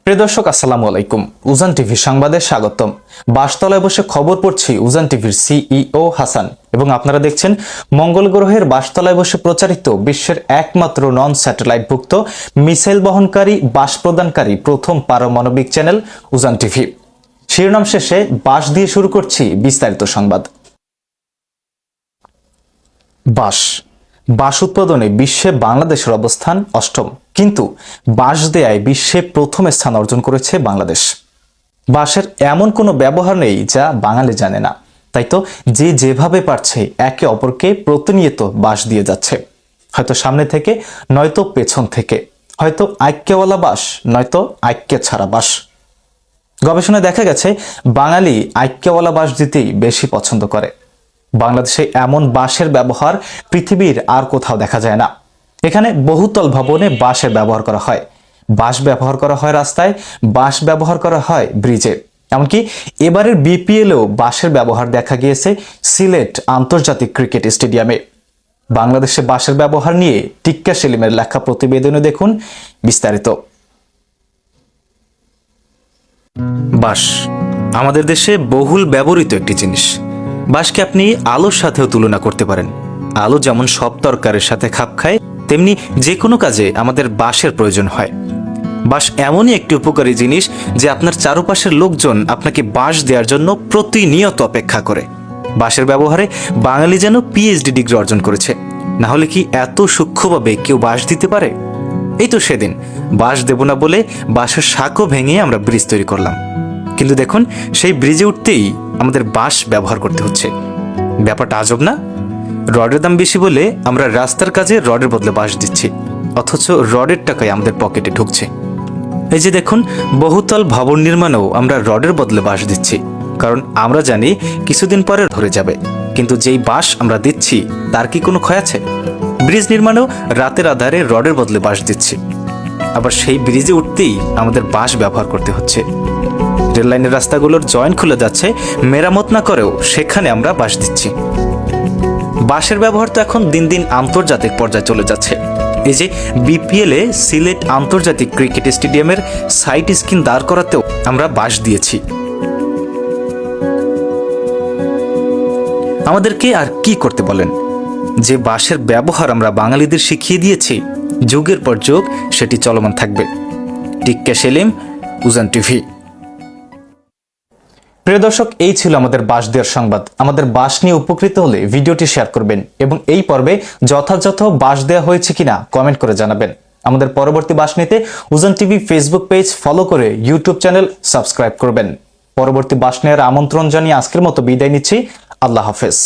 প্রিয় দর্শক আসসালামু আলাইকুম। উজান টিভি সংবাদে স্বাগতম। বাসতলায় বসে খবর পড়ছি উজান টিভির সিইও হাসান এবং আপনারা দেখছেন মঙ্গল গ্রহের বাসতলায় বসে প্রচারিত বিশ্বের একমাত্র নন স্যাটেলাইটভুক্ত মিসাইল বহনকারী বাস প্রদানকারী প্রথম পারমাণবিক চ্যানেল উজান টিভি। শিরোনাম শেষে বাস দিয়ে শুরু করছি বিস্তারিত সংবাদ। বাঁশ উৎপাদনে বিশ্বে বাংলাদেশের অবস্থান অষ্টম, কিন্তু বাঁশ দেয়ায় বিশ্বে প্রথম স্থান অর্জন করেছে বাংলাদেশ। বাঁশের এমন কোনো ব্যবহার নেই যা বাঙালি জানে না, তাই তো যে যেভাবে পারছে একে অপরকে প্রতিনিয়ত বাঁশ দিয়ে যাচ্ছে, হয়তো সামনে থেকে নয়তো পেছন থেকে, হয়তো আইক্যওয়ালা বাঁশ নয়তো আইক্যে ছাড়া বাঁশ। গবেষণায় দেখা গেছে বাঙালি আইক্যওয়ালা বাঁশ দিতেই বেশি পছন্দ করে। বাংলাদেশে এমন বাঁশের ব্যবহার পৃথিবীর আর কোথাও দেখা যায় না। এখানে বহুতল ভবনে বাঁশের ব্যবহার করা হয়, বাঁশ ব্যবহার করা হয় রাস্তায়, বাঁশ ব্যবহার করা হয় ব্রিজে, এমনকি এবারের বিপিএলেও বাঁশের ব্যবহার দেখা গিয়েছে সিলেট আন্তর্জাতিক ক্রিকেট স্টেডিয়ামে। বাংলাদেশে বাঁশের ব্যবহার নিয়ে টিক্কা সেলিমের লেখা প্রতিবেদনে দেখুন বিস্তারিত। বাঁশ আমাদের দেশে বহুল ব্যবহৃত একটি জিনিস। বাঁশকে আপনি আলুর সাথেও তুলনা করতে পারেন। আলু যেমন সব তরকারির সাথে খাপ খায়, তেমনি যে কোনো কাজে আমাদের বাঁশের প্রয়োজন হয়। বাঁশ এমনই একটি উপকারী জিনিস যে আপনার চারপাশের লোকজন আপনাকে বাঁশ দেওয়ার জন্য প্রতিনিয়ত অপেক্ষা করে। বাঁশের ব্যবহারে বাঙালি যেন পিএইচডি ডিগ্রি অর্জন করেছে, না হলে কি এত সূক্ষ্মভাবে কেউ বাঁশ দিতে পারে? এই তো সেদিন বাঁশ দেব না বলে বাঁশের শাকও ভেঙে আমরা ব্রিজ তৈরি করলাম, কিন্তু দেখুন সেই ব্রিজে উঠতেই আমাদের বাঁশ ব্যবহার করতে হচ্ছে। ব্যাপারটা আজব না? রডের দাম বেশি বলে আমরা রাস্তার কাজে রডের বদলে বাঁশ দিচ্ছি, অথচ রডের টাকায় আমাদের পকেটে ঢুকছে। এই যে দেখুন, বহুতল ভবন নির্মাণেও আমরা রডের বদলে বাঁশ দিচ্ছি, কারণ আমরা জানি কিছুদিন পরে ধরে যাবে। কিন্তু যেই বাঁশ আমরা দিচ্ছি তার কি কোনো ক্ষয় আছে? ব্রিজ নির্মাণেও রাতের আধারে রডের বদলে বাঁশ দিচ্ছি, আবার সেই ব্রিজে উঠতেই আমাদের বাঁশ ব্যবহার করতে হচ্ছে। রেল লাইনের রাস্তাগুলোর জয়েন্ট খুলে যাচ্ছে, মেরামত না করেও সেখানে আমরা বাঁশ দিচ্ছি। বাঁশের ব্যবহার তো এখন দিন দিন আন্তর্জাতিক পর্যায়ে চলে যাচ্ছে। এই যে বিপিএলে সিলেট আন্তর্জাতিক ক্রিকেট স্টেডিয়ামের সাইট স্ক্রিন দাঁড় করাতেও আমরা বাঁশ দিয়েছি। আমাদেরকে আর কি করতে বলেন? যে বাঁশের ব্যবহার আমরা বাঙালিদের শিখিয়ে দিয়েছি, যুগের পর যুগ সেটি চলমান থাকবে। টিক্কা সেলিম, উজান টিভি। প্রিয় দর্শক, এই ছিল আমাদের বাঁশ দেওয়ার সংবাদ। আমাদের বাঁশ নিয়ে উপকৃত হলে ভিডিওটি শেয়ার করবেন এবং এই পর্বে যথাযথ বাঁশ দেওয়া হয়েছে কিনা কমেন্ট করে জানাবেন। আমাদের পরবর্তী বাঁশ নিতে উজান টিভি ফেসবুক পেজ ফলো করে ইউটিউব চ্যানেল সাবস্ক্রাইব করবেন। পরবর্তী বাঁশ নেওয়ার আমন্ত্রণ জানিয়ে আজকের মতো বিদায় নিচ্ছি। আল্লাহ হাফেজ।